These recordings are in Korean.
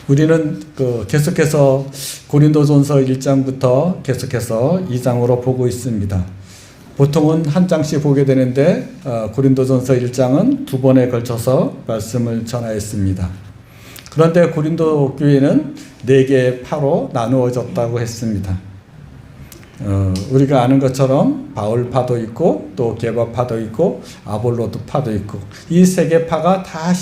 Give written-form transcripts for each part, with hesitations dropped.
우리는 계속해서 고린도전서 1장부터 계속해서 2장으로 보고 있습니다. 보통은 한 장씩 보게 되는데 고린도전서 1장은 두 번에 걸쳐서 말씀을 전하였습니다. 그런데 고린도 교회는 4개의 파로 나누어졌다고 했습니다. 우리가 아는 것처럼 바울파도 있고 또 게바파도 있고 아볼로도파도 있고 이 3개 파가 다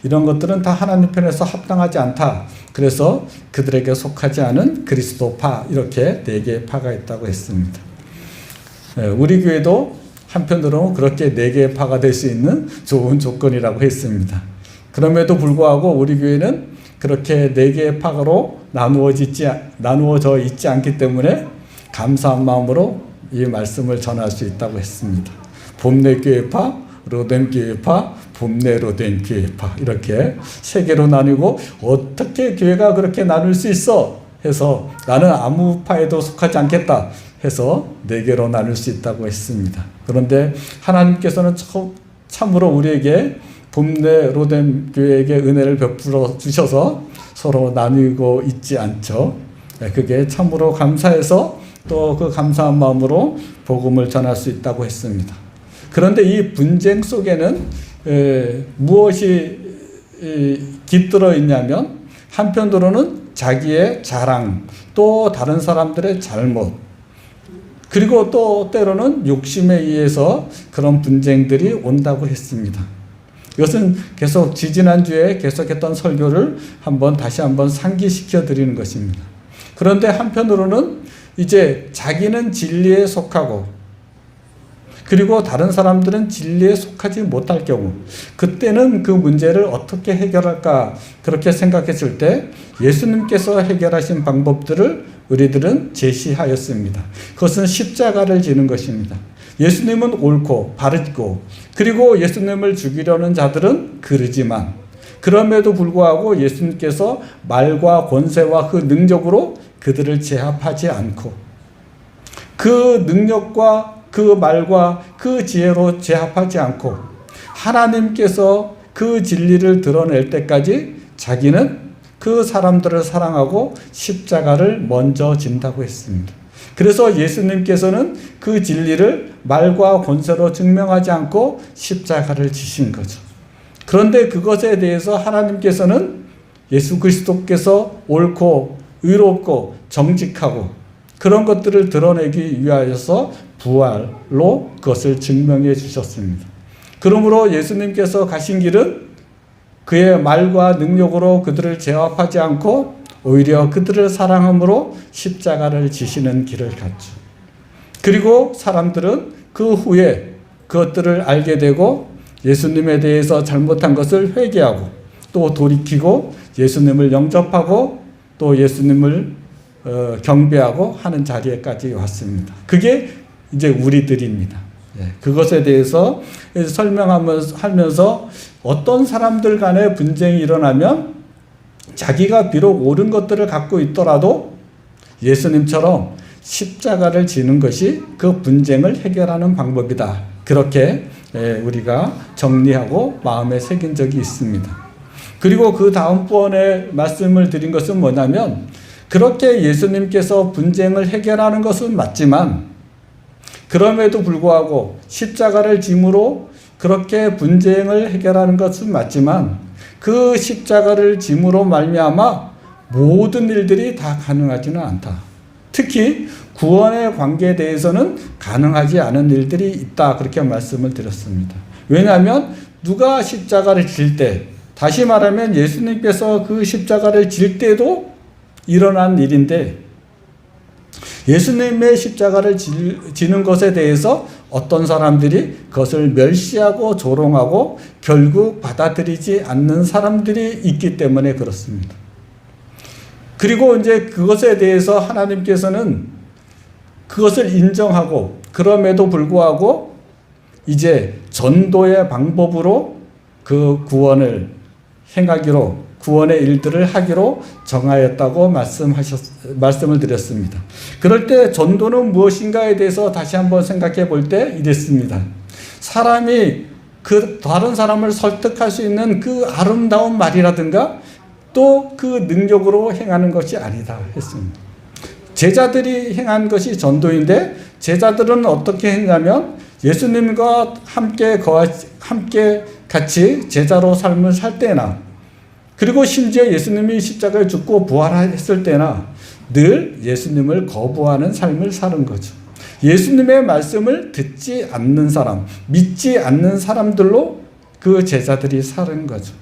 이런 것들은 다 하나님 편에서 합당하지 않다. 그래서 그들에게 속하지 않은 그리스도파 이렇게 4개의 파가 있다고 했습니다. 우리 교회도 한편으로는 그렇게 4개의 파가 될 수 있는 좋은 조건이라고 했습니다. 그럼에도 불구하고 우리 교회는 그렇게 4개의 파로 나누어져 있지 않기 때문에 감사한 마음으로 이 말씀을 전할 수 있다고 했습니다. 봄내 교회파, 로뎀 교회파, 봄내 로뎀 교회파 이렇게 3개로 나누고 어떻게 교회가 그렇게 나눌 수 있어? 해서 나는 아무 파에도 속하지 않겠다 해서 4개로 나눌 수 있다고 했습니다. 그런데 하나님께서는 참으로 우리에게 봄내 로뎀 교회에게 은혜를 베풀어 주셔서 서로 나누고 있지 않죠. 그게 참으로 감사해서 또 그 감사한 마음으로 복음을 전할 수 있다고 했습니다. 그런데 이 분쟁 속에는 무엇이 깃들어 있냐면 한편으로는 자기의 자랑, 또 다른 사람들의 잘못, 그리고 또 때로는 욕심에 의해서 그런 분쟁들이 온다고 했습니다. 이것은 계속 지지난주에 계속했던 설교를 다시 한번 상기시켜 드리는 것입니다. 그런데 한편으로는 이제 자기는 진리에 속하고 그리고 다른 사람들은 진리에 속하지 못할 경우 그때는 그 문제를 어떻게 해결할까 그렇게 생각했을 때 예수님께서 해결하신 방법들을 우리들은 제시하였습니다. 그것은 십자가를 지는 것입니다. 예수님은 옳고 바르고 그리고 예수님을 죽이려는 자들은 그르지만 그럼에도 불구하고 예수님께서 말과 권세와 그 능력으로 그들을 제압하지 않고 그 능력과 그 말과 그 지혜로 제압하지 않고 하나님께서 그 진리를 드러낼 때까지 자기는 그 사람들을 사랑하고 십자가를 먼저 진다고 했습니다. 그래서 예수님께서는 그 진리를 말과 권세로 증명하지 않고 십자가를 지신 거죠. 그런데 그것에 대해서 하나님께서는 예수 그리스도께서 옳고 의롭고 정직하고 그런 것들을 드러내기 위하여서 부활로 그것을 증명해 주셨습니다. 그러므로 예수님께서 가신 길은 그의 말과 능력으로 그들을 제압하지 않고 오히려 그들을 사랑함으로 십자가를 지시는 길을 갔죠. 그리고 사람들은 그 후에 그것들을 알게 되고 예수님에 대해서 잘못한 것을 회개하고 또 돌이키고 예수님을 영접하고 또 예수님을 경배하고 하는 자리에까지 왔습니다. 그게 이제 우리들입니다. 그것에 대해서 설명하면서 어떤 사람들 간의 분쟁이 일어나면 자기가 비록 옳은 것들을 갖고 있더라도 예수님처럼 십자가를 지는 것이 그 분쟁을 해결하는 방법이다. 그렇게 우리가 정리하고 마음에 새긴 적이 있습니다. 그리고 그 다음번에 말씀을 드린 것은 뭐냐면 그렇게 예수님께서 분쟁을 해결하는 것은 맞지만 그럼에도 불구하고 십자가를 짐으로 그렇게 분쟁을 해결하는 것은 맞지만 그 십자가를 짐으로 말미암아 모든 일들이 다 가능하지는 않다. 특히 구원의 관계에 대해서는 가능하지 않은 일들이 있다. 그렇게 말씀을 드렸습니다. 왜냐하면 누가 십자가를 질 때, 다시 말하면 예수님께서 그 십자가를 질 때도 일어난 일인데 예수님의 십자가를 지는 것에 대해서 어떤 사람들이 그것을 멸시하고 조롱하고 결국 받아들이지 않는 사람들이 있기 때문에 그렇습니다. 그리고 이제 그것에 대해서 하나님께서는 그것을 인정하고 그럼에도 불구하고 이제 전도의 방법으로 그 구원을 행하기로 구원의 일들을 하기로 정하였다고 말씀을 드렸습니다. 그럴 때 전도는 무엇인가에 대해서 다시 한번 생각해 볼 때 이랬습니다. 사람이 그 다른 사람을 설득할 수 있는 그 아름다운 말이라든가 또 그 능력으로 행하는 것이 아니다 했습니다. 제자들이 행한 것이 전도인데 제자들은 어떻게 했냐면 예수님과 함께 같이 제자로 삶을 살 때나 그리고 심지어 예수님이 십자가에 죽고 부활했을 때나 늘 예수님을 거부하는 삶을 사는 거죠. 예수님의 말씀을 듣지 않는 사람, 믿지 않는 사람들로 그 제자들이 사는 거죠.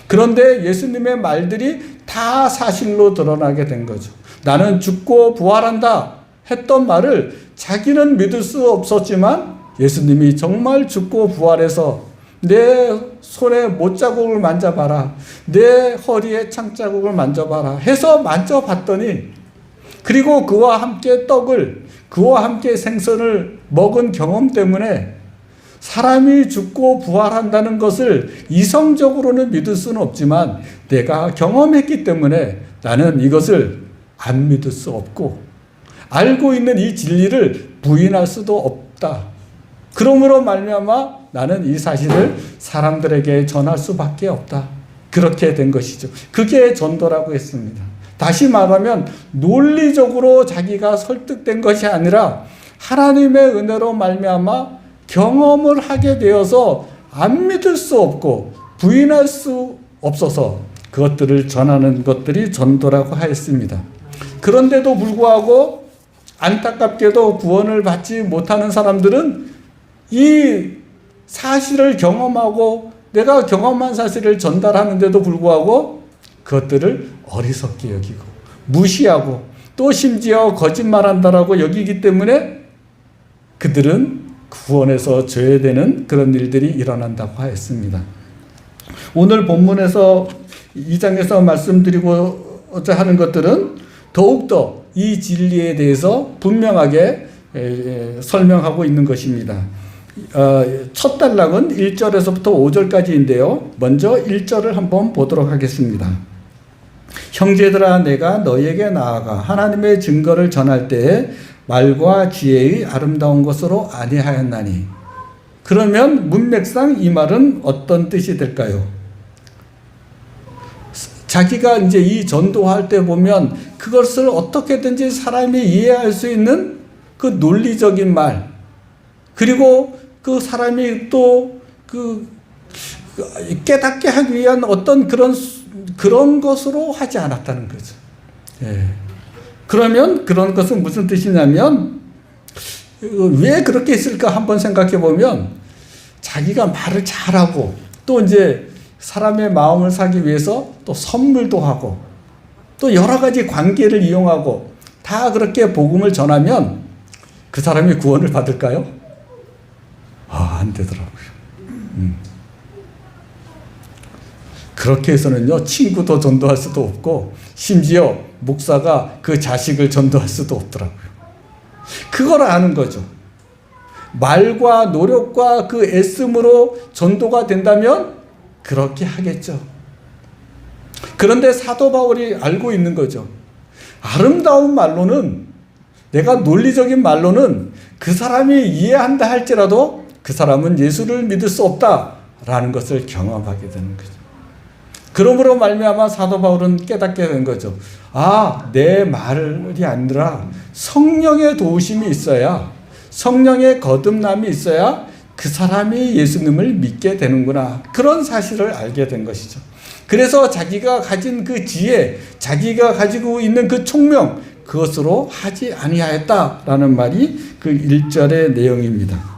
그런데 예수님의 말들이 다 사실로 드러나게 된 거죠. 나는 죽고 부활한다 했던 말을 자기는 믿을 수 없었지만 예수님이 정말 죽고 부활해서 내 손에 못자국을 만져봐라, 내 허리에 창자국을 만져봐라 해서 만져봤더니 그리고 그와 함께 그와 함께 생선을 먹은 경험 때문에 사람이 죽고 부활한다는 것을 이성적으로는 믿을 수는 없지만 내가 경험했기 때문에 나는 이것을 안 믿을 수 없고 알고 있는 이 진리를 부인할 수도 없다. 그러므로 말미암아 나는 이 사실을 사람들에게 전할 수밖에 없다. 그렇게 된 것이죠. 그게 전도라고 했습니다. 다시 말하면 논리적으로 자기가 설득된 것이 아니라 하나님의 은혜로 말미암아 경험을 하게 되어서 안 믿을 수 없고 부인할 수 없어서 그것들을 전하는 것들이 전도라고 하였습니다. 그런데도 불구하고 안타깝게도 구원을 받지 못하는 사람들은 이 사실을 경험하고 내가 경험한 사실을 전달하는데도 불구하고 그것들을 어리석게 여기고 무시하고 또 심지어 거짓말한다라고 여기기 때문에 그들은 구원에서 제외되는 그런 일들이 일어난다고 하였습니다. 오늘 본문에서 2장에서 말씀드리고자 하는 것들은 더욱더 이 진리에 대해서 분명하게 설명하고 있는 것입니다. 첫 단락은 1절에서부터 5절까지인데요. 먼저 1절을 한번 보도록 하겠습니다. 형제들아 내가 너희에게 나아가 하나님의 증거를 전할 때에 말과 지혜의 아름다운 것으로 아니하였나니. 그러면 문맥상 이 말은 어떤 뜻이 될까요? 자기가 이제 이 전도할 때 보면 그것을 어떻게든지 사람이 이해할 수 있는 그 논리적인 말, 그리고 그 사람이 또 깨닫게 하기 위한 어떤 그런 것으로 하지 않았다는 거죠. 예. 그러면 그런 것은 무슨 뜻이냐면 왜 그렇게 했을까 한번 생각해 보면 자기가 말을 잘하고 또 이제 사람의 마음을 사기 위해서 또 선물도 하고 또 여러 가지 관계를 이용하고 다 그렇게 복음을 전하면 그 사람이 구원을 받을까요? 안 되더라고요. 그렇게 해서는요, 친구도 전도할 수도 없고, 심지어 목사가 그 자식을 전도할 수도 없더라고요. 그걸 아는 거죠. 말과 노력과 그 애씀으로 전도가 된다면 그렇게 하겠죠. 그런데 사도 바울이 알고 있는 거죠. 아름다운 말로는, 내가 논리적인 말로는 그 사람이 이해한다 할지라도 그 사람은 예수를 믿을 수 없다라는 것을 경험하게 되는 거죠. 그러므로 말미암아 사도 바울은 깨닫게 된 거죠. 내 말이 아니라 성령의 도우심이 있어야, 성령의 거듭남이 있어야 그 사람이 예수님을 믿게 되는구나. 그런 사실을 알게 된 것이죠. 그래서 자기가 가진 그 지혜, 자기가 가지고 있는 그 총명, 그것으로 하지 아니하였다라는 말이 그 1절의 내용입니다.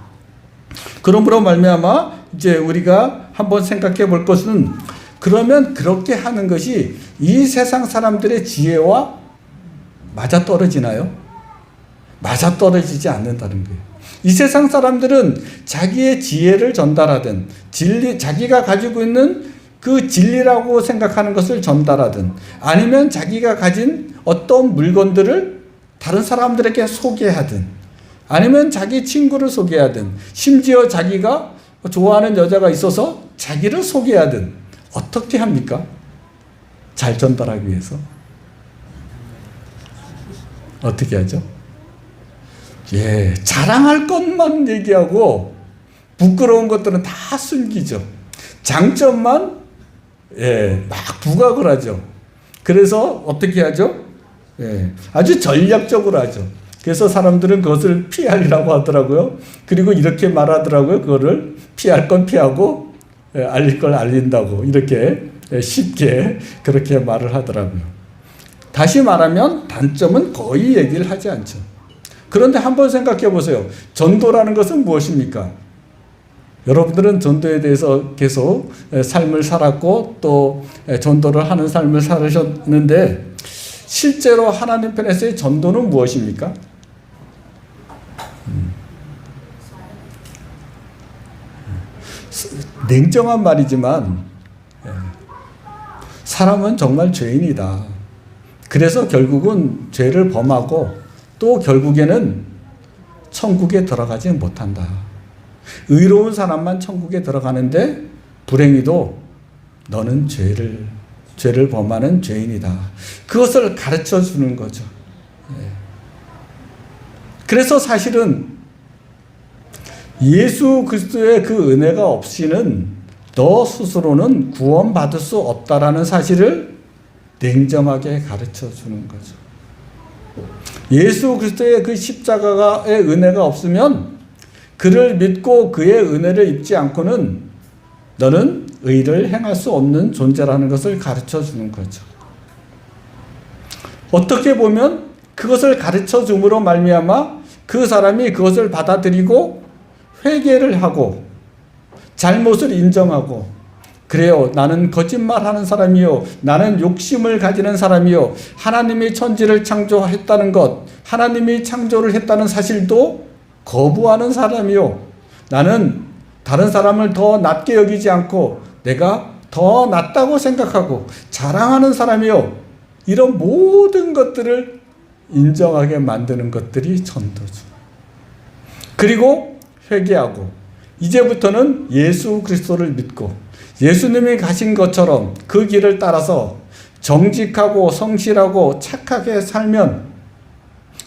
그러므로 말미암아 이제 우리가 한번 생각해 볼 것은, 그러면 그렇게 하는 것이 이 세상 사람들의 지혜와 맞아떨어지나요? 맞아떨어지지 않는다는 거예요. 이 세상 사람들은 자기의 지혜를 전달하든 자기가 가지고 있는 그 진리라고 생각하는 것을 전달하든 아니면 자기가 가진 어떤 물건들을 다른 사람들에게 소개하든 아니면 자기 친구를 소개하든 심지어 자기가 좋아하는 여자가 있어서 자기를 소개하든 어떻게 합니까? 잘 전달하기 위해서 어떻게 하죠? 자랑할 것만 얘기하고 부끄러운 것들은 다 숨기죠. 장점만 막 부각을 하죠. 그래서 어떻게 하죠? 아주 전략적으로 하죠. 그래서 사람들은 그것을 피하리라고 하더라고요. 그리고 이렇게 말하더라고요. 그거를 피할 건 피하고 알릴 걸 알린다고 이렇게 쉽게 그렇게 말을 하더라고요. 다시 말하면 단점은 거의 얘기를 하지 않죠. 그런데 한번 생각해 보세요. 전도라는 것은 무엇입니까? 여러분들은 전도에 대해서 계속 삶을 살았고 또 전도를 하는 삶을 살으셨는데 실제로 하나님 편에서의 전도는 무엇입니까? 냉정한 말이지만 사람은 정말 죄인이다. 그래서 결국은 죄를 범하고 또 결국에는 천국에 들어가지 못한다. 의로운 사람만 천국에 들어가는데 불행히도 너는 죄를 범하는 죄인이다. 그것을 가르쳐 주는 거죠. 그래서 사실은 예수 그리스도의 그 은혜가 없이는 너 스스로는 구원받을 수 없다라는 사실을 냉정하게 가르쳐 주는 거죠. 예수 그리스도의 그 십자가의 은혜가 없으면 그를 믿고 그의 은혜를 입지 않고는 너는 의를 행할 수 없는 존재라는 것을 가르쳐 주는 거죠. 어떻게 보면 그것을 가르쳐 줌으로 말미암아 그 사람이 그것을 받아들이고 회개를 하고 잘못을 인정하고 그래요. 나는 거짓말하는 사람이요. 나는 욕심을 가지는 사람이요. 하나님이 천지를 창조했다는 것, 하나님이 창조를 했다는 사실도 거부하는 사람이요. 나는 다른 사람을 더 낮게 여기지 않고 내가 더 낫다고 생각하고 자랑하는 사람이요. 이런 모든 것들을 인정하게 만드는 것들이 전도죠. 그리고 회개하고 이제부터는 예수 그리스도를 믿고 예수님이 가신 것처럼 그 길을 따라서 정직하고 성실하고 착하게 살면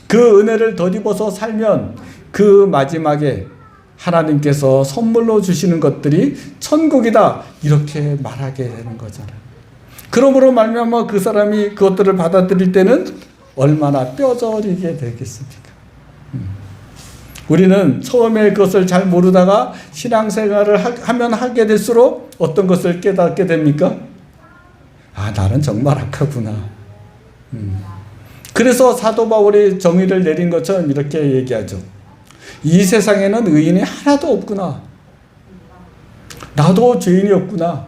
그 은혜를 덧입어서 살면 그 마지막에 하나님께서 선물로 주시는 것들이 천국이다 이렇게 말하게 되는 거잖아요. 그러므로 말미암아 그 사람이 그것들을 받아들일 때는 얼마나 뼈저리게 되겠습니까? 우리는 처음에 그것을 잘 모르다가 신앙생활을 하면 하게 될수록 어떤 것을 깨닫게 됩니까? 아, 나는 정말 악하구나. 그래서 사도 바울이 정의를 내린 것처럼 이렇게 얘기하죠. 이 세상에는 의인이 하나도 없구나. 나도 죄인이었구나.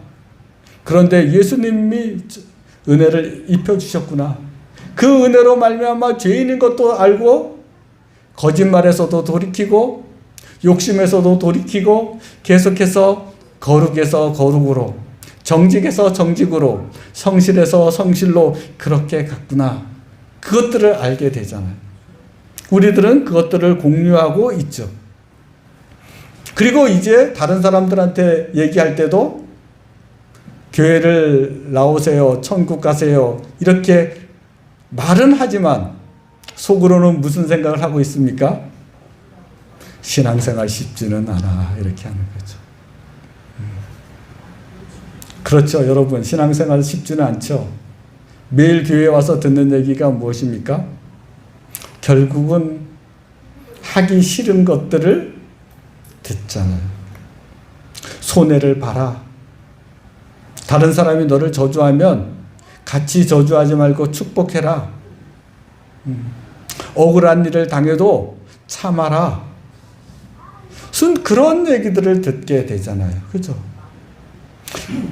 그런데 예수님이 은혜를 입혀주셨구나. 그 은혜로 말미암아 죄인인 것도 알고 거짓말에서도 돌이키고 욕심에서도 돌이키고 계속해서 거룩에서 거룩으로 정직에서 정직으로 성실에서 성실로 그렇게 갔구나. 그것들을 알게 되잖아요. 우리들은 그것들을 공유하고 있죠. 그리고 이제 다른 사람들한테 얘기할 때도 교회를 나오세요, 천국 가세요 이렇게 말은 하지만 속으로는 무슨 생각을 하고 있습니까? 신앙생활 쉽지는 않아 이렇게 하는 거죠. 그렇죠 여러분, 신앙생활 쉽지는 않죠. 매일 교회에 와서 듣는 얘기가 무엇입니까? 결국은 하기 싫은 것들을 듣잖아요. 손해를 봐라. 다른 사람이 너를 저주하면 같이 저주하지 말고 축복해라. 억울한 일을 당해도 참아라. 그런 얘기들을 듣게 되잖아요. 그죠?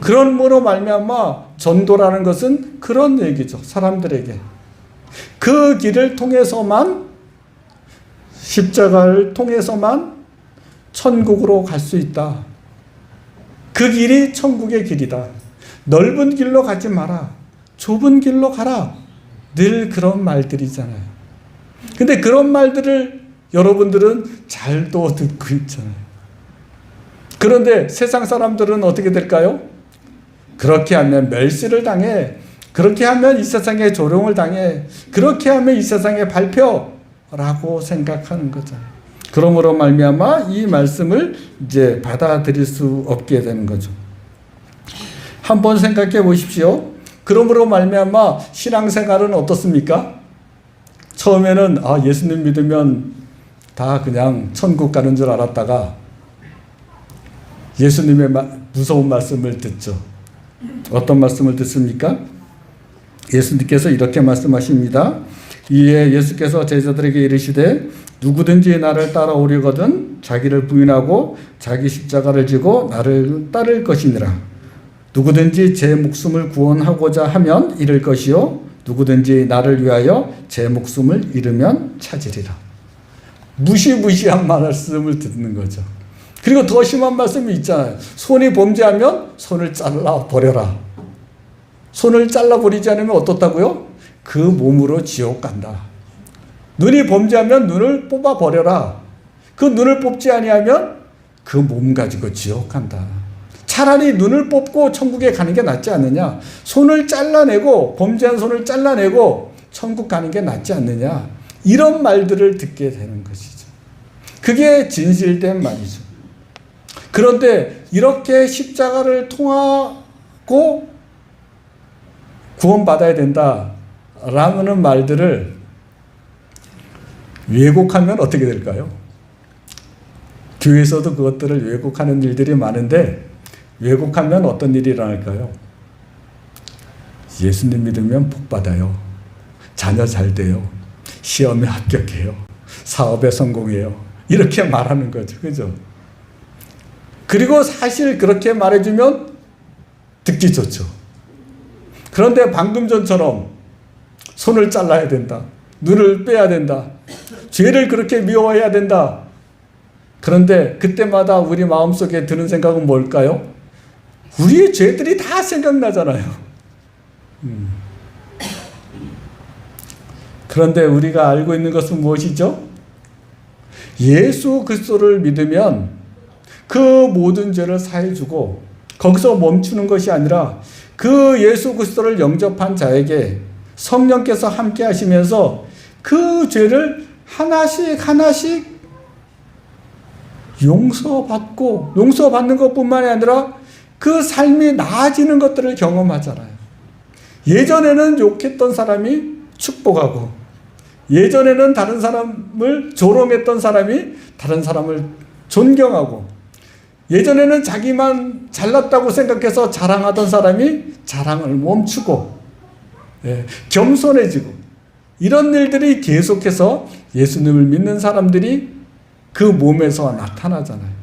그런 뭐로 말미암아 전도라는 것은 그런 얘기죠. 사람들에게. 그 길을 통해서만 십자가를 통해서만 천국으로 갈 수 있다. 그 길이 천국의 길이다. 넓은 길로 가지 마라. 좁은 길로 가라. 늘 그런 말들이잖아요. 근데 그런 말들을 여러분들은 잘도 듣고 있잖아요. 그런데 세상 사람들은 어떻게 될까요? 그렇게 하면 멸시를 당해. 그렇게 하면 이 세상에 조롱을 당해. 그렇게 하면 이 세상에 밟혀라고 생각하는 거잖아요. 그러므로 말미암아 이 말씀을 이제 받아들일 수 없게 되는 거죠. 한번 생각해 보십시오. 그러므로 말미암아 신앙생활은 어떻습니까? 처음에는 예수님 믿으면 다 그냥 천국 가는 줄 알았다가 예수님의 무서운 말씀을 듣죠. 어떤 말씀을 듣습니까? 예수님께서 이렇게 말씀하십니다. 이에 예수께서 제자들에게 이르시되 누구든지 나를 따라오려거든 자기를 부인하고 자기 십자가를 지고 나를 따를 것이니라. 누구든지 제 목숨을 구원하고자 하면 잃을 것이요 누구든지 나를 위하여 제 목숨을 잃으면 찾으리라. 무시무시한 말씀을 듣는 거죠. 그리고 더 심한 말씀이 있잖아요. 손이 범죄하면 손을 잘라 버려라. 손을 잘라버리지 않으면 어떻다고요? 그 몸으로 지옥 간다. 눈이 범죄하면 눈을 뽑아버려라. 그 눈을 뽑지 아니하면 그 몸 가지고 지옥 간다. 차라리 눈을 뽑고 천국에 가는 게 낫지 않느냐. 손을 잘라내고 범죄한 손을 잘라내고 천국 가는 게 낫지 않느냐. 이런 말들을 듣게 되는 것이죠. 그게 진실된 말이죠. 그런데 이렇게 십자가를 통하고 구원받아야 된다라는 말들을 왜곡하면 어떻게 될까요? 교회에서도 그것들을 왜곡하는 일들이 많은데 왜곡하면 어떤 일이 일어날까요? 예수님 믿으면 복 받아요. 자녀 잘 돼요. 시험에 합격해요. 사업에 성공해요. 이렇게 말하는 거죠. 그죠? 그리고 사실 그렇게 말해주면 듣기 좋죠. 그런데 방금 전처럼 손을 잘라야 된다. 눈을 빼야 된다. 죄를 그렇게 미워해야 된다. 그런데 그때마다 우리 마음속에 드는 생각은 뭘까요? 우리의 죄들이 다 생각나잖아요. 그런데 우리가 알고 있는 것은 무엇이죠? 예수 그리스도를 믿으면 그 모든 죄를 사해주고 거기서 멈추는 것이 아니라 그 예수 그리스도를 영접한 자에게 성령께서 함께 하시면서 그 죄를 하나씩 하나씩 용서받는 것뿐만이 아니라 그 삶이 나아지는 것들을 경험하잖아요. 예전에는 욕했던 사람이 축복하고 예전에는 다른 사람을 조롱했던 사람이 다른 사람을 존경하고 예전에는 자기만 잘났다고 생각해서 자랑하던 사람이 자랑을 멈추고 겸손해지고 이런 일들이 계속해서 예수님을 믿는 사람들이 그 몸에서 나타나잖아요.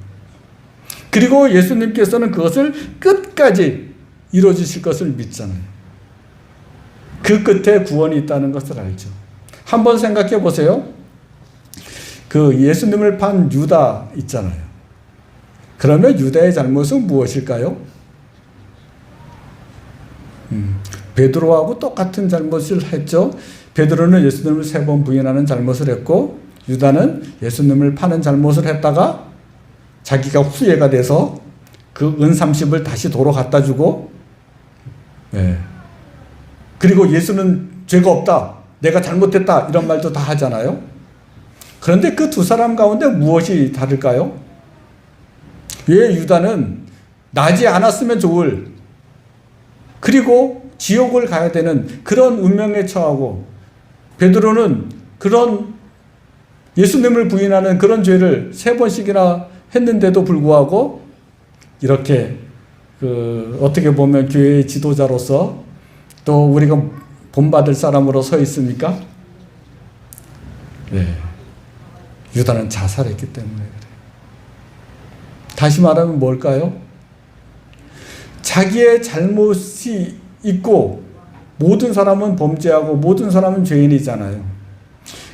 그리고 예수님께서는 그것을 끝까지 이루어주실 것을 믿잖아요. 그 끝에 구원이 있다는 것을 알죠. 한번 생각해 보세요. 그 예수님을 판 유다 있잖아요. 그러면 유다의 잘못은 무엇일까요? 베드로하고 똑같은 잘못을 했죠. 베드로는 예수님을 3번 부인하는 잘못을 했고 유다는 예수님을 파는 잘못을 했다가 자기가 후회가 돼서 그 은 30을 다시 도로 갖다 주고 그리고 예수는 죄가 없다. 내가 잘못했다. 이런 말도 다 하잖아요. 그런데 그 두 사람 가운데 무엇이 다를까요? 왜 유다는 나지 않았으면 좋을 그리고 지옥을 가야 되는 그런 운명에 처하고 베드로는 그런 예수님을 부인하는 그런 죄를 3번씩이나 했는데도 불구하고 이렇게 어떻게 보면 교회의 지도자로서 또 우리가 본받을 사람으로 서 있습니까? 유다는 자살했기 때문에 그래요. 다시 말하면 뭘까요? 자기의 잘못이 있고 모든 사람은 범죄하고 모든 사람은 죄인이잖아요.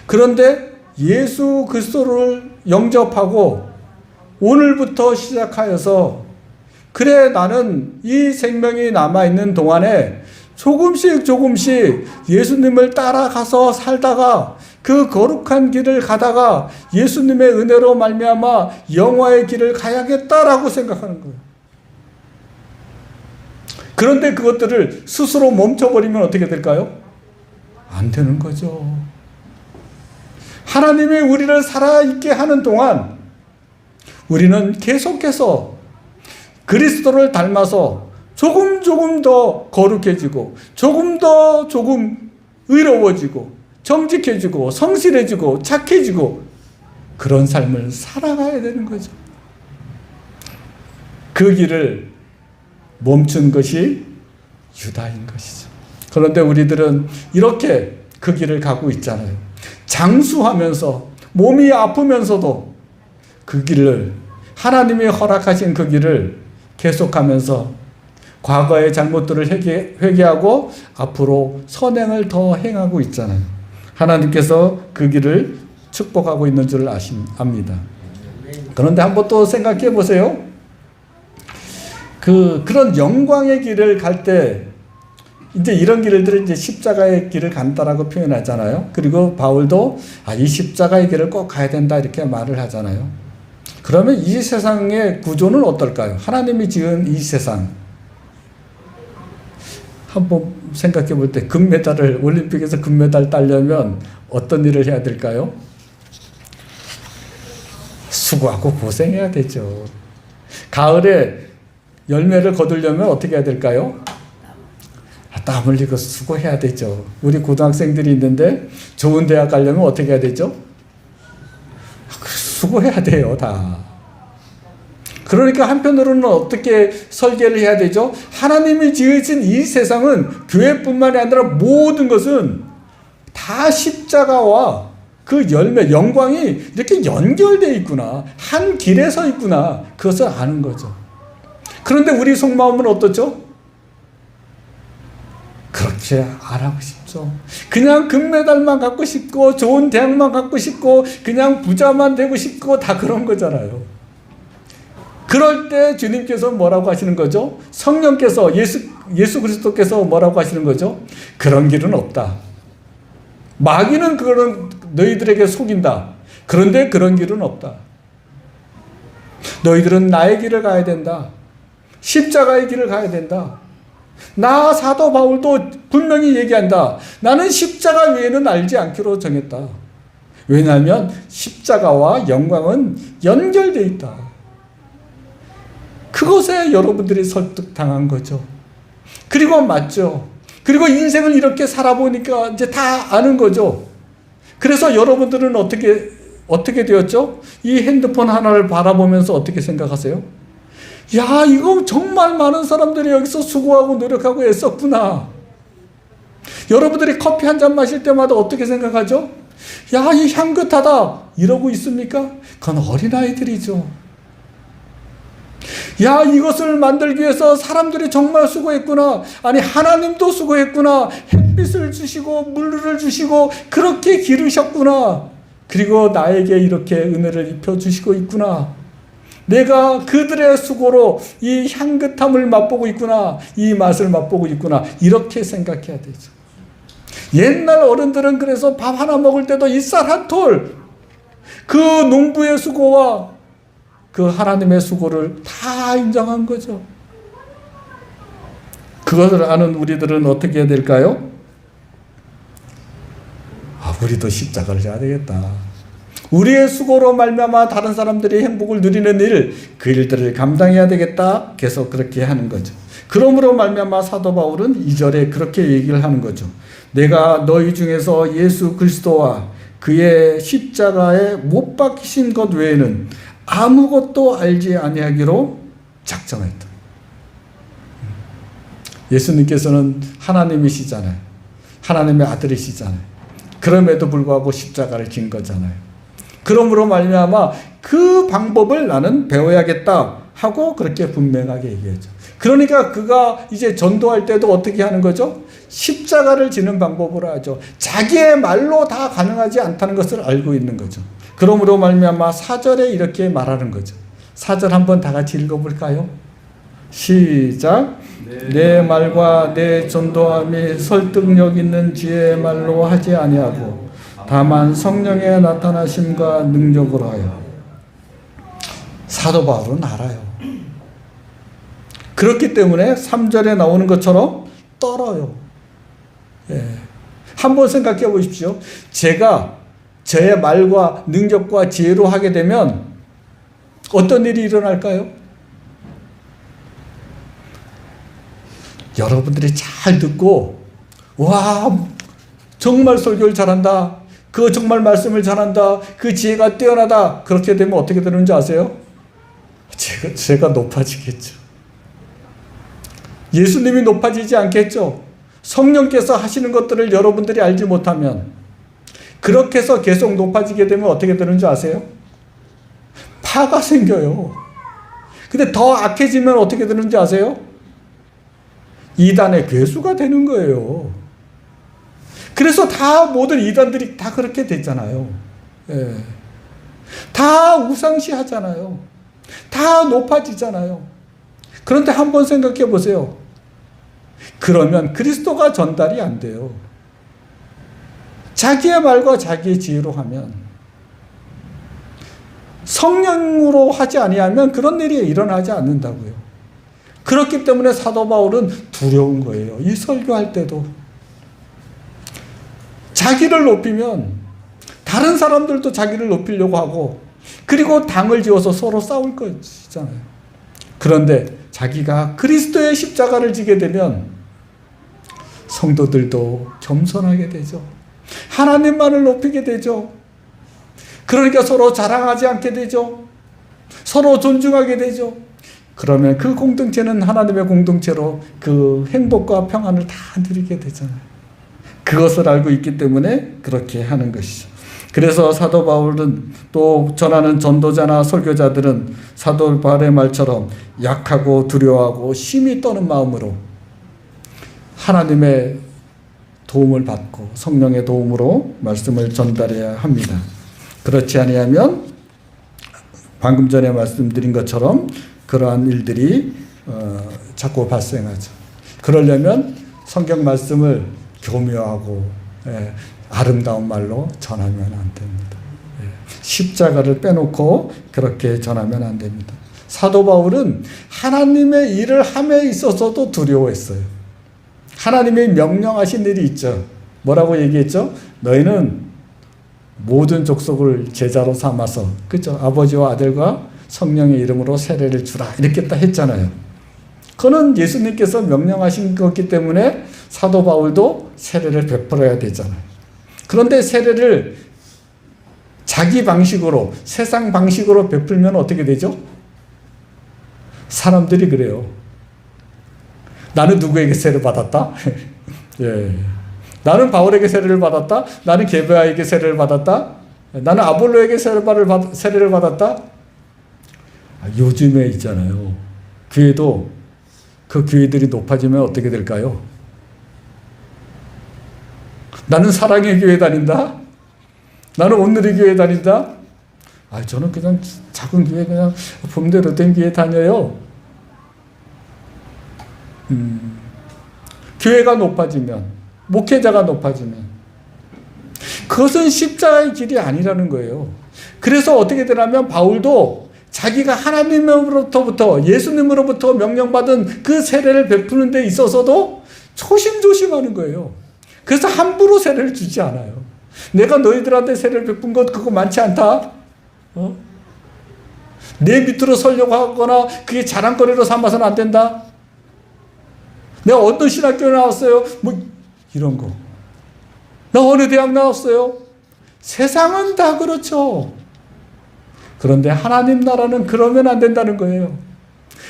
그런데 예수 그리스도를 영접하고 오늘부터 시작하여서 그래 나는 이 생명이 남아있는 동안에 조금씩 예수님을 따라가서 살다가 그 거룩한 길을 가다가 예수님의 은혜로 말미암아 영화의 길을 가야겠다라고 생각하는 거예요. 그런데 그것들을 스스로 멈춰버리면 어떻게 될까요? 안 되는 거죠. 하나님이 우리를 살아있게 하는 동안 우리는 계속해서 그리스도를 닮아서 조금 더 거룩해지고 조금 의로워지고 정직해지고 성실해지고 착해지고 그런 삶을 살아가야 되는 거죠. 그 길을 멈춘 것이 유다인 것이죠. 그런데 우리들은 이렇게 그 길을 가고 있잖아요. 장수하면서 몸이 아프면서도 그 길을, 하나님이 허락하신 그 길을 계속하면서 과거의 잘못들을 회개하고 앞으로 선행을 더 행하고 있잖아요. 하나님께서 그 길을 축복하고 있는 줄 압니다. 그런데 한번 또 생각해 보세요. 그런 영광의 길을 갈 때 이제 이런 길들을 이제 십자가의 길을 간다라고 표현하잖아요. 그리고 바울도 이 십자가의 길을 꼭 가야 된다 이렇게 말을 하잖아요. 그러면 이 세상의 구조는 어떨까요? 하나님이 지은 이 세상. 한번 생각해 볼 때 금메달을, 올림픽에서 금메달 따려면 어떤 일을 해야 될까요? 수고하고 고생해야 되죠. 가을에 열매를 거두려면 어떻게 해야 될까요? 땀 흘리고 수고해야 되죠. 우리 고등학생들이 있는데 좋은 대학 가려면 어떻게 해야 되죠? 수고해야 돼요, 다. 그러니까 한편으로는 어떻게 설계를 해야 되죠? 하나님이 지으신 이 세상은 교회뿐만이 아니라 모든 것은 다 십자가와 그 열매, 영광이 이렇게 연결되어 있구나. 한 길에 서 있구나. 그것을 아는 거죠. 그런데 우리 속마음은 어떻죠? 그렇게 안 하고 싶죠. 그냥 금메달만 갖고 싶고 좋은 대학만 갖고 싶고 그냥 부자만 되고 싶고 다 그런 거잖아요. 그럴 때 주님께서 뭐라고 하시는 거죠? 성령께서 예수 그리스도께서 뭐라고 하시는 거죠? 그런 길은 없다. 마귀는 그런 너희들에게 속인다. 그런데 그런 길은 없다. 너희들은 나의 길을 가야 된다. 십자가의 길을 가야 된다. 나 사도 바울도 분명히 얘기한다. 나는 십자가 외에는 알지 않기로 정했다. 왜냐하면 십자가와 영광은 연결되어 있다. 그것에 여러분들이 설득당한 거죠. 그리고 맞죠. 그리고 인생을 이렇게 살아보니까 이제 다 아는 거죠. 그래서 여러분들은 어떻게 되었죠? 이 핸드폰 하나를 바라보면서 어떻게 생각하세요? 야, 이거 정말 많은 사람들이 여기서 수고하고 노력하고 애썼구나. 여러분들이 커피 한 잔 마실 때마다 어떻게 생각하죠? 야, 이 향긋하다. 이러고 있습니까? 그건 어린아이들이죠. 야, 이것을 만들기 위해서 사람들이 정말 수고했구나. 아니, 하나님도 수고했구나. 햇빛을 주시고 물을 주시고 그렇게 기르셨구나. 그리고 나에게 이렇게 은혜를 입혀주시고 있구나. 내가 그들의 수고로 이 향긋함을 맛보고 있구나. 이 맛을 맛보고 있구나. 이렇게 생각해야 되죠. 옛날 어른들은 그래서 밥 하나 먹을 때도 이 쌀 한 톨, 그 농부의 수고와 그 하나님의 수고를 다 인정한 거죠. 그것을 아는 우리들은 어떻게 해야 될까요? 우리도 십자가를 져야 되겠다. 우리의 수고로 말미암아 다른 사람들이 행복을 누리는 일, 그 일들을 감당해야 되겠다. 계속 그렇게 하는 거죠. 그러므로 말미암아 사도 바울은 2절에 그렇게 얘기를 하는 거죠. 내가 너희 중에서 예수 그리스도와 그의 십자가에 못 박히신 것 외에는 아무것도 알지 아니하기로 작정했다. 예수님께서는 하나님이시잖아요. 하나님의 아들이시잖아요. 그럼에도 불구하고 십자가를 진 거잖아요. 그러므로 말미암아 그 방법을 나는 배워야겠다 하고 그렇게 분명하게 얘기하죠. 그러니까 그가 이제 전도할 때도 어떻게 하는 거죠? 십자가를 지는 방법으로 하죠. 자기의 말로 다 가능하지 않다는 것을 알고 있는 거죠. 그러므로 말미암아 4절에 이렇게 말하는 거죠. 4절 한번 다 같이 읽어볼까요? 시작. 내 말과 내 전도함이 설득력 있는 지혜의 말로 하지 아니하고 다만 성령의 나타나심과 능력으로 하여. 사도 바울은 알아요. 그렇기 때문에 3절에 나오는 것처럼 떨어요. 예. 한번 생각해 보십시오. 제가 저의 말과 능력과 지혜로 하게 되면 어떤 일이 일어날까요? 여러분들이 잘 듣고 와 정말 설교를 잘한다, 그 정말 말씀을 잘한다, 그 지혜가 뛰어나다, 그렇게 되면 어떻게 되는지 아세요? 제가 높아지겠죠. 예수님이 높아지지 않겠죠. 성령께서 하시는 것들을 여러분들이 알지 못하면, 그렇게 해서 계속 높아지게 되면 어떻게 되는지 아세요? 파가 생겨요. 근데 더 악해지면 어떻게 되는지 아세요? 이단의 괴수가 되는 거예요. 그래서 다 모든 이단들이 다 그렇게 됐잖아요. 예. 다 우상시 하잖아요. 다 높아지잖아요. 그런데 한번 생각해 보세요. 그러면 그리스도가 전달이 안 돼요. 자기의 말과 자기의 지혜로 하면, 성령으로 하지 아니하면 그런 일이 일어나지 않는다고요. 그렇기 때문에 사도 바울은 두려운 거예요. 이 설교할 때도. 자기를 높이면 다른 사람들도 자기를 높이려고 하고, 그리고 당을 지어서 서로 싸울 것이잖아요. 그런데 자기가 그리스도의 십자가를 지게 되면 성도들도 겸손하게 되죠. 하나님만을 높이게 되죠. 그러니까 서로 자랑하지 않게 되죠. 서로 존중하게 되죠. 그러면 그 공동체는 하나님의 공동체로 그 행복과 평안을 다 누리게 되잖아요. 그것을 알고 있기 때문에 그렇게 하는 것이죠. 그래서 사도 바울은, 또 전하는 전도자나 설교자들은 사도 바울의 말처럼 약하고 두려워하고 심히 떠는 마음으로 하나님의 도움을 받고 성령의 도움으로 말씀을 전달해야 합니다. 그렇지 아니하면 방금 전에 말씀드린 것처럼 그러한 일들이 자꾸 발생하죠. 그러려면 성경 말씀을 교묘하고 아름다운 말로 전하면 안 됩니다. 십자가를 빼놓고 그렇게 전하면 안 됩니다. 사도 바울은 하나님의 일을 함에 있어서도 두려워했어요. 하나님이 명령하신 일이 있죠. 뭐라고 얘기했죠? 너희는 모든 족속을 제자로 삼아서, 그죠? 아버지와 아들과 성령의 이름으로 세례를 주라, 이렇게 딱 했잖아요. 그거는 예수님께서 명령하신 거기 때문에 사도 바울도 세례를 베풀어야 되잖아요. 그런데 세례를 자기 방식으로, 세상 방식으로 베풀면 어떻게 되죠? 사람들이 그래요. 나는 누구에게 세례를 받았다? 예. 나는 바울에게 세례를 받았다? 나는 게바에게 세례를 받았다? 나는 아볼로에게 세례를 받았다? 요즘에 있잖아요. 교회도 그 교회들이 높아지면 어떻게 될까요? 나는 사랑의 교회 다닌다? 나는 오늘의 교회 다닌다? 저는 그냥 작은 교회, 그냥 봄대로 된 교회 다녀요. 교회가 높아지면, 목회자가 높아지면, 그것은 십자가의 길이 아니라는 거예요. 그래서 어떻게 되냐면 바울도 자기가 하나님으로부터, 예수님으로부터 명령받은 그 세례를 베푸는 데 있어서도 조심조심하는 거예요. 그래서 함부로 세례를 주지 않아요. 내가 너희들한테 세례를 베푼 것 그거 많지 않다? 내 밑으로 서려고 하거나 그게 자랑거리로 삼아서는 안 된다? 내가 어떤 신학교에 나왔어요? 이런 거. 나 어느 대학 나왔어요? 세상은 다 그렇죠. 그런데 하나님 나라는 그러면 안 된다는 거예요.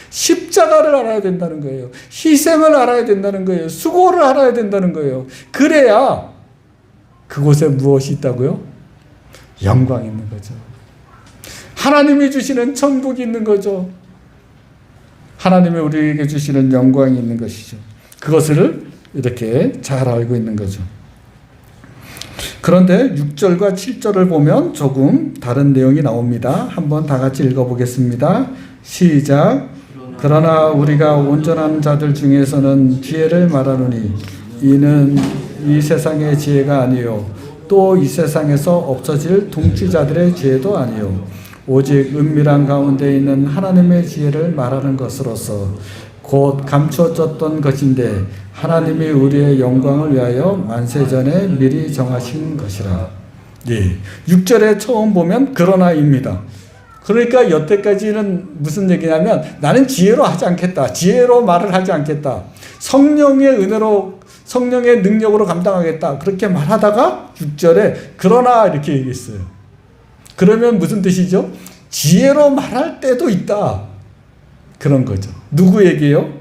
십자가를 알아야 된다는 거예요. 희생을 알아야 된다는 거예요. 수고를 알아야 된다는 거예요. 그래야 그곳에 무엇이 있다고요? 영광이 있는 거죠. 하나님이 주시는 천국이 있는 거죠. 하나님이 우리에게 주시는 영광이 있는 것이죠. 그것을 이렇게 잘 알고 있는 거죠. 그런데 6절과 7절을 보면 조금 다른 내용이 나옵니다. 한번 다 같이 읽어보겠습니다. 시작. 그러나 우리가 온전한 자들 중에서는 지혜를 말하노니 이는 이 세상의 지혜가 아니요 또 이 세상에서 없어질 통치자들의 지혜도 아니요 오직 은밀한 가운데 있는 하나님의 지혜를 말하는 것으로서 곧 감추어졌던 것인데 하나님이 우리의 영광을 위하여 만세전에 미리 정하신 것이라. 예, 6절에 처음 보면 그러나입니다. 그러니까 여태까지는 무슨 얘기냐면 나는 지혜로 하지 않겠다. 지혜로 말을 하지 않겠다. 성령의 은혜로, 성령의 능력으로 감당하겠다. 그렇게 말하다가 6절에 그러나 이렇게 얘기했어요. 그러면 무슨 뜻이죠? 지혜로 말할 때도 있다. 그런 거죠. 누구에게요?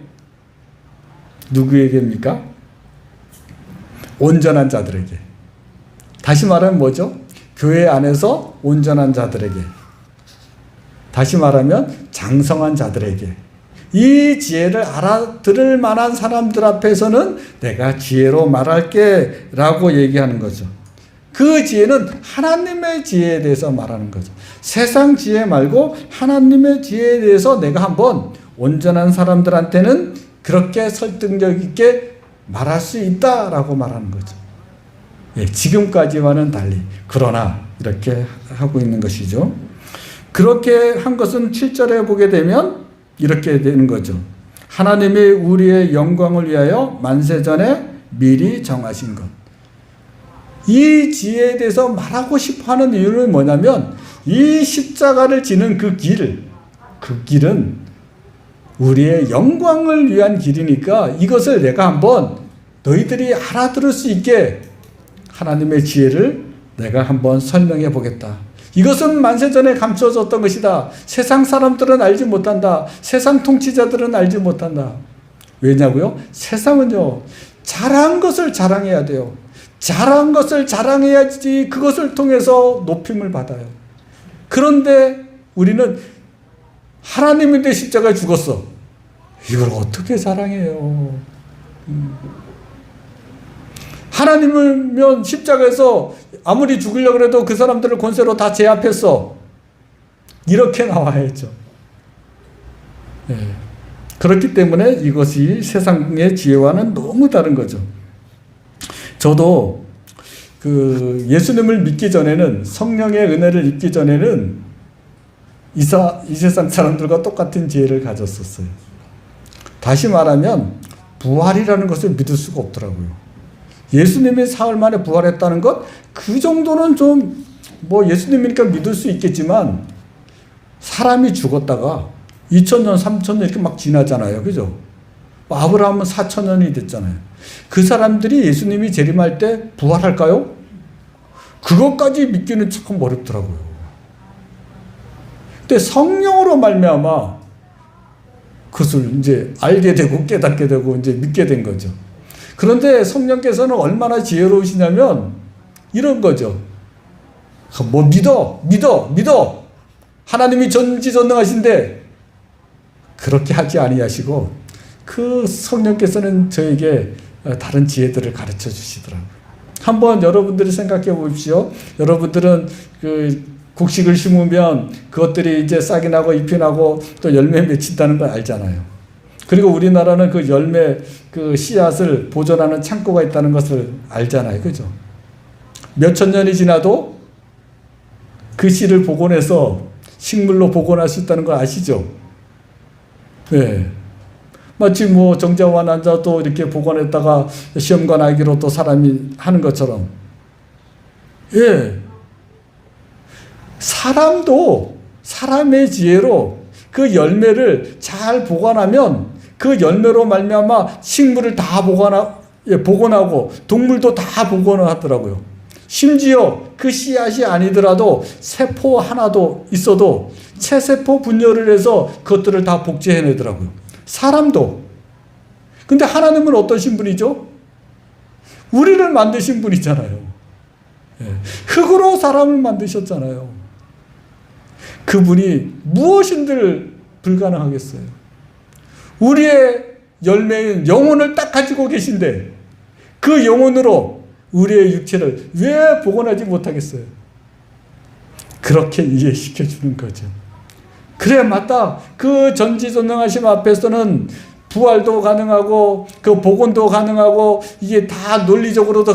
누구에게입니까? 온전한 자들에게. 다시 말하면 뭐죠? 교회 안에서 온전한 자들에게. 다시 말하면 장성한 자들에게. 이 지혜를 알아들을 만한 사람들 앞에서는 내가 지혜로 말할게 라고 얘기하는 거죠. 그 지혜는 하나님의 지혜에 대해서 말하는 거죠. 세상 지혜 말고 하나님의 지혜에 대해서 내가 한번 온전한 사람들한테는 그렇게 설득력 있게 말할 수 있다라고 말하는 거죠. 예, 지금까지와는 달리. 그러나 이렇게 하고 있는 것이죠. 그렇게 한 것은 7절에 보게 되면 이렇게 되는 거죠. 하나님이 우리의 영광을 위하여 만세전에 미리 정하신 것. 이 지혜에 대해서 말하고 싶어 하는 이유는 뭐냐면 이 십자가를 지는 그 길은 우리의 영광을 위한 길이니까 이것을 내가 한번 너희들이 알아들을 수 있게 하나님의 지혜를 내가 한번 설명해 보겠다. 이것은 만세전에 감춰졌던 것이다. 세상 사람들은 알지 못한다. 세상 통치자들은 알지 못한다. 왜냐고요? 세상은요, 잘한 것을 자랑해야 돼요. 잘한 것을 자랑해야지 그것을 통해서 높임을 받아요. 그런데 우리는 하나님이 내 십자가에 죽었어. 이걸 어떻게 자랑해요? 하나님이면 십자가에서 아무리 죽으려고 해도 그 사람들을 권세로 다 제압했어. 이렇게 나와야죠. 네. 그렇기 때문에 이것이 세상의 지혜와는 너무 다른 거죠. 저도 그 예수님을 믿기 전에는, 성령의 은혜를 입기 전에는 이 세상 사람들과 똑같은 지혜를 가졌었어요. 다시 말하면 부활이라는 것을 믿을 수가 없더라고요. 예수님이 사흘 만에 부활했다는 것, 그 정도는 좀 뭐 예수님이니까 믿을 수 있겠지만 사람이 죽었다가 2000년, 3000년 이렇게 막 지나잖아요. 그죠? 아브라함은 4000년이 됐잖아요. 그 사람들이 예수님이 재림할 때 부활할까요? 그것까지 믿기는 참 어렵더라고요. 근데 성령으로 말미암아 그것을 이제 알게 되고 깨닫게 되고 이제 믿게 된 거죠. 그런데 성령께서는 얼마나 지혜로우시냐면 이런 거죠. 뭐 믿어. 하나님이 전지전능하신데 그렇게 하지 아니하시고 그 성령께서는 저에게 다른 지혜들을 가르쳐 주시더라고요. 한번 여러분들이 생각해 보십시오. 여러분들은 그 곡식을 심으면 그것들이 이제 싹이 나고 잎이 나고 또 열매 맺힌다는 걸 알잖아요. 그리고 우리나라는 그 열매, 그 씨앗을 보존하는 창고가 있다는 것을 알잖아요. 그죠? 몇천 년이 지나도 그 씨를 복원해서 식물로 복원할 수 있다는 걸 아시죠? 네. 마치 뭐 정자와 난자도 이렇게 복원했다가 시험관 아기로 또 사람이 하는 것처럼. 예. 사람도 사람의 지혜로 그 열매를 잘 보관하면 그 열매로 말미암아 식물을 다 복원하고 동물도 다 복원하더라고요. 심지어 그 씨앗이 아니더라도 세포 하나도 있어도 체세포 분열을 해서 그것들을 다 복제해내더라고요. 사람도. 근데 하나님은 어떠신 분이죠? 우리를 만드신 분이잖아요. 흙으로 사람을 만드셨잖아요. 그분이 무엇인들 불가능하겠어요. 우리의 열매인 영혼을 딱 가지고 계신데 그 영혼으로 우리의 육체를 왜 복원하지 못하겠어요? 그렇게 이해시켜 주는 거죠. 그래, 맞다. 그 전지전능하심 앞에서는 부활도 가능하고 그 복원도 가능하고 이게 다 논리적으로도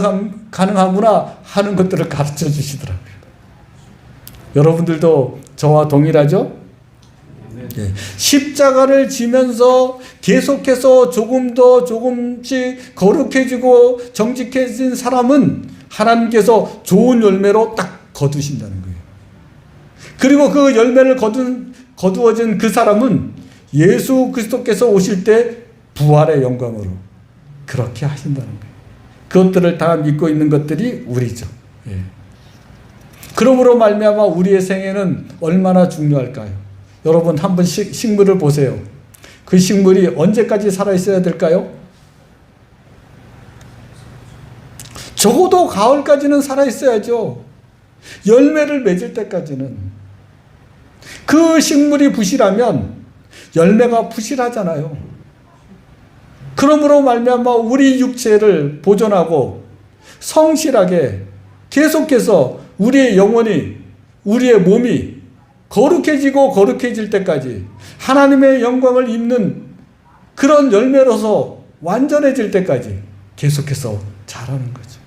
가능하구나 하는 것들을 가르쳐 주시더라고요. 여러분들도 저와 동일하죠? 네. 십자가를 지면서 계속해서 조금씩 거룩해지고 정직해진 사람은 하나님께서 좋은 열매로 딱 거두신다는 거예요. 그리고 그 열매를 거두어진 그 사람은 예수 그리스도께서 오실 때 부활의 영광으로 그렇게 하신다는 거예요. 그것들을 다 믿고 있는 것들이 우리죠. 예. 그러므로 말미암아 우리의 생애는 얼마나 중요할까요? 여러분 한번 식물을 보세요. 그 식물이 언제까지 살아있어야 될까요? 적어도 가을까지는 살아있어야죠. 열매를 맺을 때까지는. 그 식물이 부실하면 열매가 부실하잖아요. 그러므로 말미암아 우리 육체를 보존하고 성실하게 계속해서 우리의 영혼이, 우리의 몸이 거룩해지고 거룩해질 때까지 하나님의 영광을 입는 그런 열매로서 완전해질 때까지 계속해서 자라는 거죠.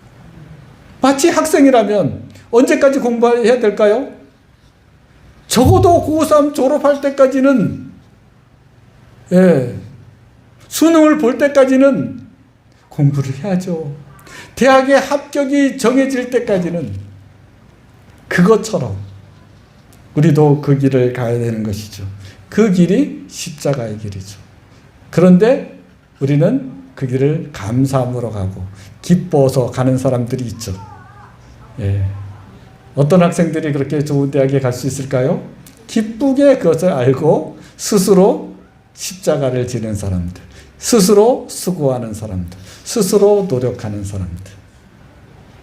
마치 학생이라면 언제까지 공부해야 될까요? 적어도 고3 졸업할 때까지는, 수능을 볼 때까지는 공부를 해야죠. 대학의 합격이 정해질 때까지는. 그것처럼 우리도 그 길을 가야 되는 것이죠. 그 길이 십자가의 길이죠. 그런데 우리는 그 길을 감사함으로 가고 기뻐서 가는 사람들이 있죠. 어떤 학생들이 그렇게 좋은 대학에 갈 수 있을까요? 기쁘게 그것을 알고 스스로 십자가를 지는 사람들, 스스로 수고하는 사람들, 스스로 노력하는 사람들.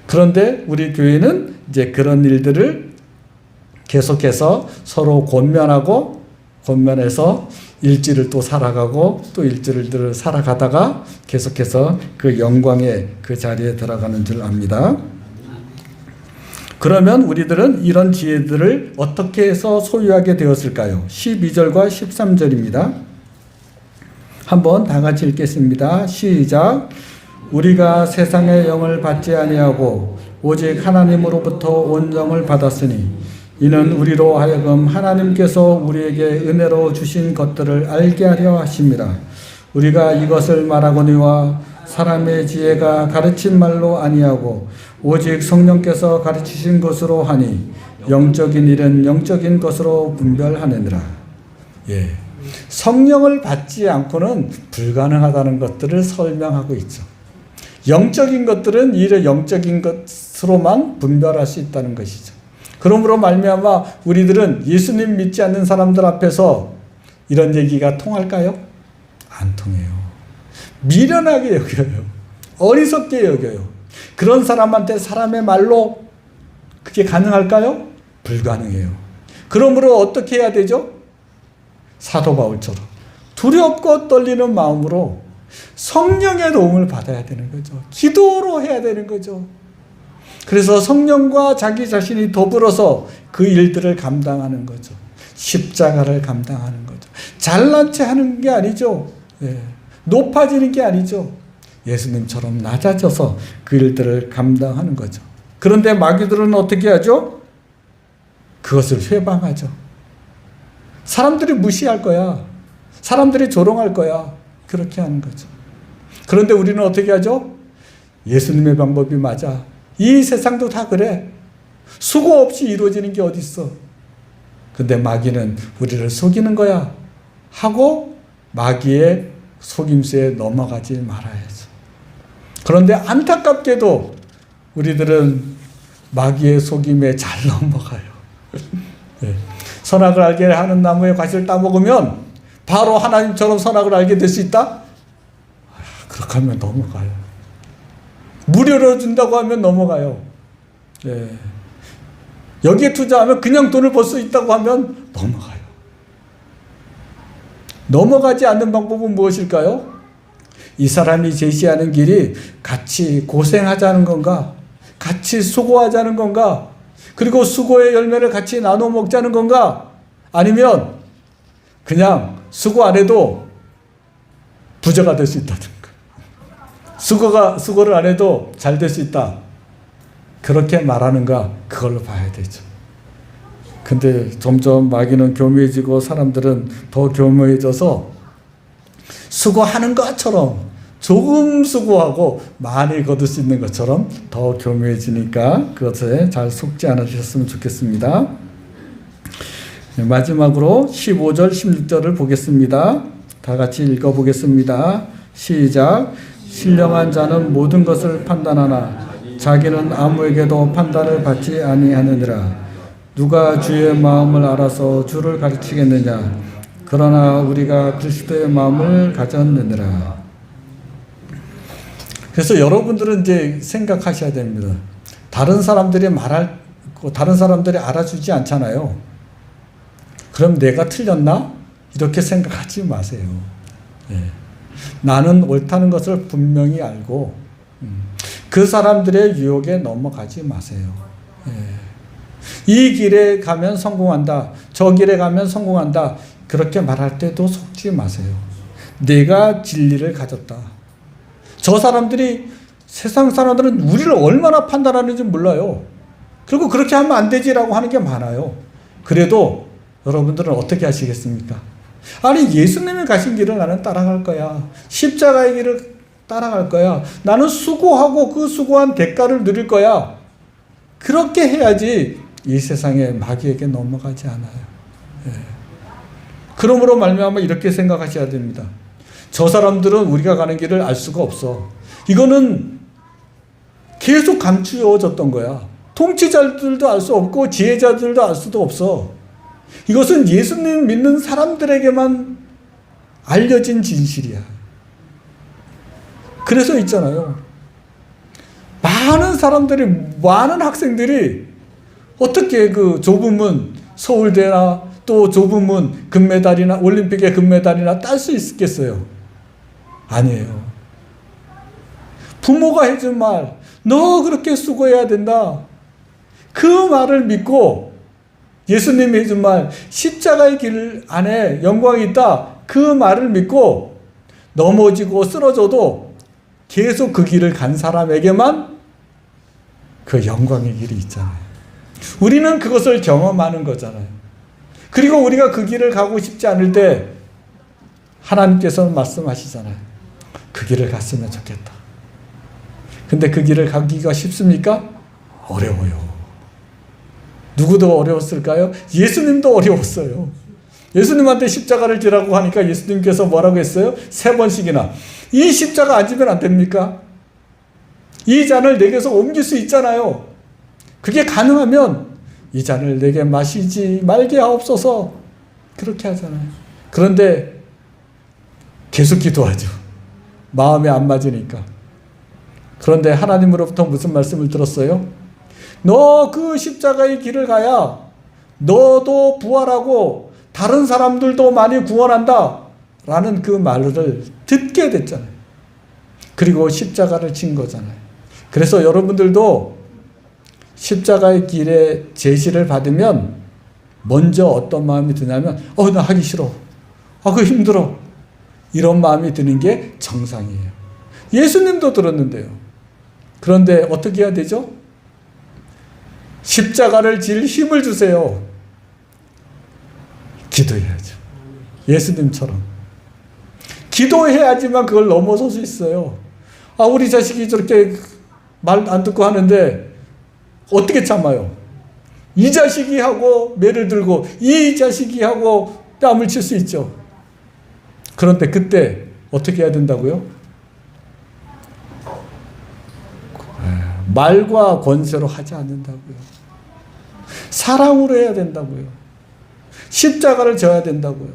그런데 우리 교회는 이제 그런 일들을 계속해서 서로 권면해서 일주일을 또 살아가고 또 일주일을 살아가다가 계속해서 그 영광의 그 자리에 들어가는 줄 압니다. 그러면 우리들은 이런 지혜들을 어떻게 해서 소유하게 되었을까요? 12절과 13절입니다. 한번 다 같이 읽겠습니다. 시작. 우리가 세상의 영을 받지 아니하고 오직 하나님으로부터 온 영을 받았으니 이는 우리로 하여금 하나님께서 우리에게 은혜로 주신 것들을 알게 하려 하심이라. 우리가 이것을 말하거니와 사람의 지혜가 가르친 말로 아니하고 오직 성령께서 가르치신 것으로 하니 영적인 일은 영적인 것으로 분별하느니라. 성령을 받지 않고는 불가능하다는 것들을 설명하고 있죠. 영적인 것들은 이를 영적인 것으로만 분별할 수 있다는 것이죠. 그러므로 말미암아 우리들은 예수님 믿지 않는 사람들 앞에서 이런 얘기가 통할까요? 안 통해요. 미련하게 여겨요. 어리석게 여겨요. 그런 사람한테 사람의 말로 그게 가능할까요? 불가능해요. 그러므로 어떻게 해야 되죠? 사도 바울처럼 두렵고 떨리는 마음으로 성령의 도움을 받아야 되는 거죠. 기도로 해야 되는 거죠. 그래서 성령과 자기 자신이 더불어서 그 일들을 감당하는 거죠. 십자가를 감당하는 거죠. 잘난 체 하는 게 아니죠. 높아지는 게 아니죠. 예수님처럼 낮아져서 그 일들을 감당하는 거죠. 그런데 마귀들은 어떻게 하죠? 그것을 회방하죠. 사람들이 무시할 거야. 사람들이 조롱할 거야. 그렇게 하는 거죠. 그런데 우리는 어떻게 하죠? 예수님의 방법이 맞아. 이 세상도 다 그래. 수고 없이 이루어지는 게 어디 있어. 근데 마귀는 우리를 속이는 거야 하고 마귀의 속임수에 넘어가지 말아야죠. 그런데 안타깝게도 우리들은 마귀의 속임에 잘 넘어가요. 선악을 알게 하는 나무의 과실을 따먹으면 바로 하나님처럼 선악을 알게 될 수 있다? 그렇게 하면 넘어가요. 무료로 준다고 하면 넘어가요. 여기에 투자하면 그냥 돈을 벌 수 있다고 하면 넘어가요. 넘어가지 않는 방법은 무엇일까요? 이 사람이 제시하는 길이 같이 고생하자는 건가? 같이 수고하자는 건가? 그리고 수고의 열매를 같이 나눠 먹자는 건가? 아니면 그냥 수고 안 해도 부자가 될 수 있다든가. 수고를 안 해도 잘 될 수 있다. 그렇게 말하는가? 그걸로 봐야 되죠. 근데 점점 마귀는 교묘해지고 사람들은 더 교묘해져서 수고하는 것처럼 조금 수고하고 많이 거둘 수 있는 것처럼 더 교묘해지니까 그것에 잘 속지 않으셨으면 좋겠습니다. 마지막으로 15절 16절을 보겠습니다. 다 같이 읽어보겠습니다. 시작. 신령한 자는 모든 것을 판단하나 자기는 아무에게도 판단을 받지 아니하느니라. 누가 주의 마음을 알아서 주를 가르치겠느냐? 그러나 우리가 그리스도의 마음을 가졌느니라. 그래서 여러분들은 이제 생각하셔야 됩니다. 다른 사람들이 다른 사람들이 알아주지 않잖아요. 그럼 내가 틀렸나? 이렇게 생각하지 마세요. 예. 나는 옳다는 것을 분명히 알고 그 사람들의 유혹에 넘어가지 마세요. 예. 이 길에 가면 성공한다. 저 길에 가면 성공한다. 그렇게 말할 때도 속지 마세요. 내가 진리를 가졌다. 저 사람들이, 세상 사람들은 우리를 얼마나 판단하는지 몰라요. 그리고 그렇게 하면 안 되지라고 하는 게 많아요. 그래도 여러분들은 어떻게 하시겠습니까? 아니, 예수님이 가신 길을 나는 따라갈 거야. 십자가의 길을 따라갈 거야. 나는 수고하고 그 수고한 대가를 누릴 거야. 그렇게 해야지 이 세상에 마귀에게 넘어가지 않아요. 예. 그러므로 말미암아 이렇게 생각하셔야 됩니다. 저 사람들은 우리가 가는 길을 알 수가 없어. 이거는 계속 감추어졌던 거야. 통치자들도 알 수 없고 지혜자들도 알 수도 없어. 이것은 예수님 믿는 사람들에게만 알려진 진실이야. 그래서 있잖아요. 많은 사람들이, 많은 학생들이 어떻게 그 좁은 문, 서울대나 또 좁은 문 금메달이나 올림픽의 금메달이나 딸 수 있겠어요? 아니에요. 부모가 해준 말, 너 그렇게 수고해야 된다. 그 말을 믿고 예수님이 해준 말, 십자가의 길 안에 영광이 있다. 그 말을 믿고 넘어지고 쓰러져도 계속 그 길을 간 사람에게만 그 영광의 길이 있잖아요. 우리는 그것을 경험하는 거잖아요. 그리고 우리가 그 길을 가고 싶지 않을 때 하나님께서는 말씀하시잖아요. 그 길을 갔으면 좋겠다. 근데 그 길을 가기가 쉽습니까? 어려워요. 누구도 어려웠을까요? 예수님도 어려웠어요. 예수님한테 십자가를 지라고 하니까 예수님께서 뭐라고 했어요? 3번씩이나. 이 십자가 안 지면 안 됩니까? 이 잔을 내게서 옮길 수 있잖아요. 그게 가능하면 이 잔을 내게 마시지 말게 하옵소서. 그렇게 하잖아요. 그런데 계속 기도하죠. 마음에 안 맞으니까. 그런데 하나님으로부터 무슨 말씀을 들었어요? 너 그 십자가의 길을 가야 너도 부활하고 다른 사람들도 많이 구원한다 라는 그 말을 듣게 됐잖아요. 그리고 십자가를 진 거잖아요. 그래서 여러분들도 십자가의 길에 제시를 받으면 먼저 어떤 마음이 드냐면 나 하기 싫어. 그거 힘들어. 이런 마음이 드는 게 정상이에요. 예수님도 들었는데요. 그런데 어떻게 해야 되죠? 십자가를 질 힘을 주세요. 기도해야죠. 예수님처럼. 기도해야지만 그걸 넘어설 수 있어요. 우리 자식이 저렇게 말 안 듣고 하는데 어떻게 참아요? 이 자식이 하고 매를 들고 이 자식이 하고 뺨을 칠 수 있죠. 그런데 그때 어떻게 해야 된다고요? 말과 권세로 하지 않는다고요. 사랑으로 해야 된다고요. 십자가를 져야 된다고요.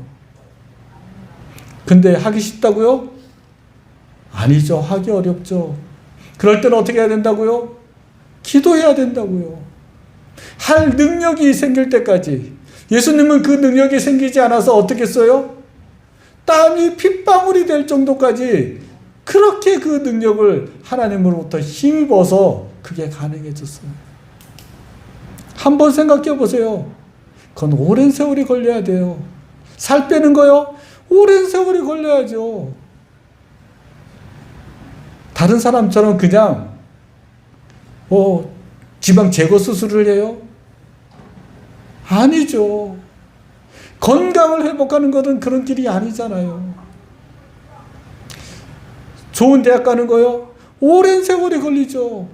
근데 하기 쉽다고요? 아니죠. 하기 어렵죠. 그럴 때는 어떻게 해야 된다고요? 기도해야 된다고요. 할 능력이 생길 때까지. 예수님은 그 능력이 생기지 않아서 어떻게 했어요? 땀이 핏방울이 될 정도까지 그렇게 그 능력을 하나님으로부터 힘입어서 그게 가능해졌어요. 한번 생각해 보세요. 그건 오랜 세월이 걸려야 돼요. 살 빼는 거요? 오랜 세월이 걸려야죠. 다른 사람처럼 그냥 지방 제거 수술을 해요? 아니죠. 건강을 회복하는 것은 그런 길이 아니잖아요. 좋은 대학 가는 거요? 오랜 세월이 걸리죠.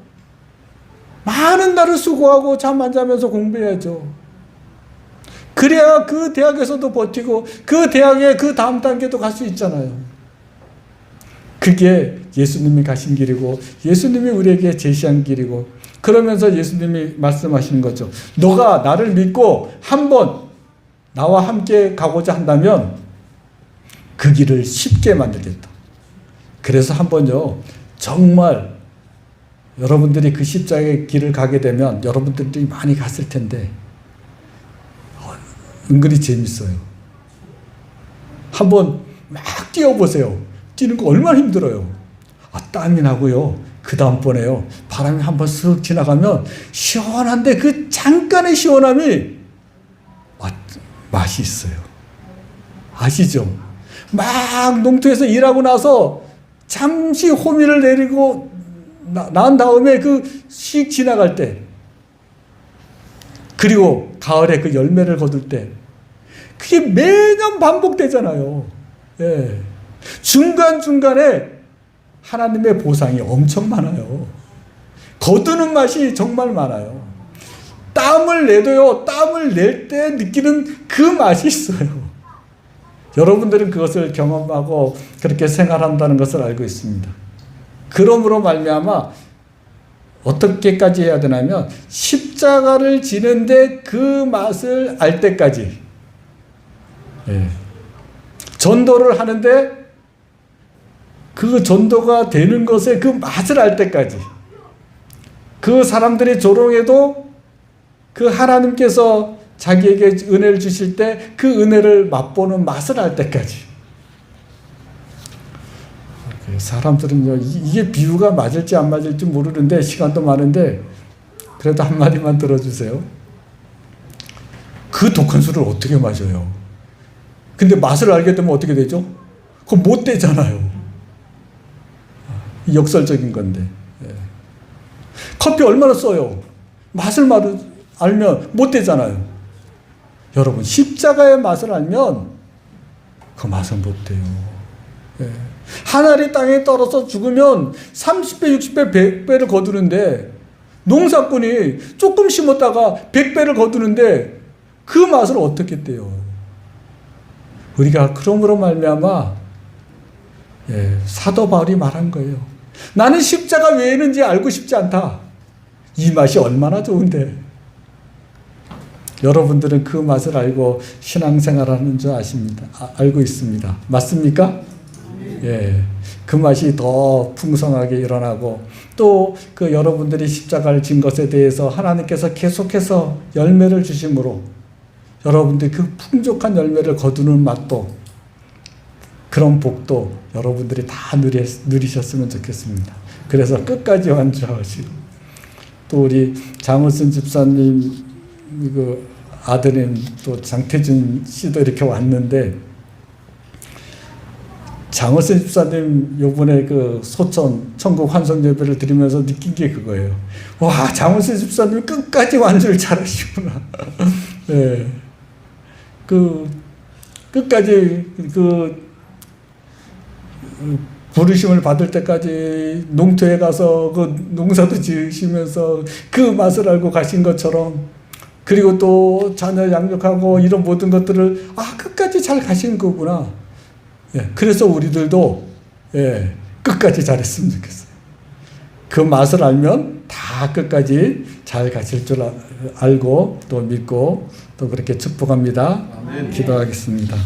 많은 날을 수고하고 잠 안 자면서 공부해야죠. 그래야 그 대학에서도 버티고 그 대학의 그 다음 단계도 갈 수 있잖아요. 그게 예수님이 가신 길이고 예수님이 우리에게 제시한 길이고, 그러면서 예수님이 말씀하시는 거죠. 너가 나를 믿고 한번 나와 함께 가고자 한다면 그 길을 쉽게 만들겠다. 그래서 한번요, 정말 여러분들이 그 십자가의 길을 가게 되면 여러분들이 많이 갔을 텐데 은근히 재밌어요. 한번 막 뛰어보세요. 뛰는 거 얼마나 힘들어요. 땀이 나고요. 그 다음번에요, 바람이 한번 쓱 지나가면 시원한데 그 잠깐의 시원함이 맛이 있어요. 아시죠? 막 농토에서 일하고 나서 잠시 호미를 내리고 난 다음에 그 씩 지나갈 때, 그리고 가을에 그 열매를 거둘 때, 그게 매년 반복되잖아요. 예. 중간중간에 하나님의 보상이 엄청 많아요. 거두는 맛이 정말 많아요. 땀을 내도요, 땀을 낼 때 느끼는 그 맛이 있어요. 여러분들은 그것을 경험하고 그렇게 생활한다는 것을 알고 있습니다. 그러므로 말미암아 어떻게까지 해야 되냐면, 십자가를 지는데 그 맛을 알 때까지, 전도를 하는데 그 전도가 되는 것의 그 맛을 알 때까지, 그 사람들이 조롱해도 그 하나님께서 자기에게 은혜를 주실 때 그 은혜를 맛보는 맛을 알 때까지. 사람들은요, 이게 비유가 맞을지 안 맞을지 모르는데, 시간도 많은데 그래도 한마디만 들어주세요. 그 독한 술을 어떻게 마셔요? 근데 맛을 알게 되면 어떻게 되죠? 그거 못 되잖아요. 역설적인 건데. 커피 얼마나 써요? 맛을 알면 못 되잖아요. 여러분, 십자가의 맛을 알면 그 맛은 못 돼요. 한 알이 땅에 떨어져 죽으면 30배, 60배, 100배를 거두는데, 농사꾼이 조금 심었다가 100배를 거두는데 그 맛을 어떻게 떼요? 우리가 그러므로 말미암아 사도 바울이 말한 거예요. 나는 십자가 왜 있는지 알고 싶지 않다. 이 맛이 얼마나 좋은데. 여러분들은 그 맛을 알고 신앙생활하는 줄 아십니다. 알고 있습니다. 맞습니까? 그 맛이 더 풍성하게 일어나고, 또 그 여러분들이 십자가를 진 것에 대해서 하나님께서 계속해서 열매를 주심으로 여러분들이 그 풍족한 열매를 거두는 맛도, 그런 복도 여러분들이 다 누리셨으면 좋겠습니다. 그래서 끝까지 완주하시고, 또 우리 장우순 집사님 그 아드님 또 장태준 씨도 이렇게 왔는데, 장우순 집사님 요번에 그 소천 천국 환송 예배를 드리면서 느낀 게 그거예요. 와, 장우순 집사님 끝까지 완주를 잘하시구나. 끝까지 부르심을 받을 때까지 농토에 가서 그 농사도 지으시면서 그 맛을 알고 가신 것처럼, 그리고 또 자녀 양육하고 이런 모든 것들을 끝까지 잘 가신 거구나. 그래서 우리들도 끝까지 잘했으면 좋겠어요. 그 맛을 알면 다 끝까지 잘 가실 줄 알고 또 믿고 또 그렇게 축복합니다. 아멘. 기도하겠습니다.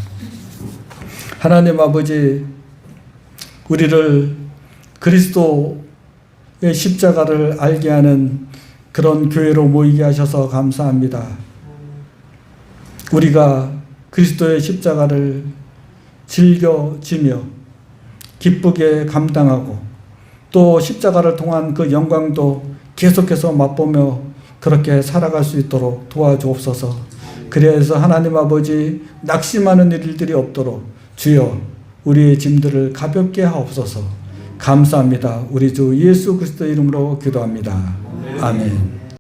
하나님 아버지, 우리를 그리스도의 십자가를 알게 하는 그런 교회로 모이게 하셔서 감사합니다. 우리가 그리스도의 십자가를 즐겨 지며 기쁘게 감당하고, 또 십자가를 통한 그 영광도 계속해서 맛보며 그렇게 살아갈 수 있도록 도와주옵소서. 그래서 하나님 아버지, 낙심하는 일들이 없도록 주여 우리의 짐들을 가볍게 하옵소서. 감사합니다. 우리 주 예수 그리스도 이름으로 기도합니다. 아멘.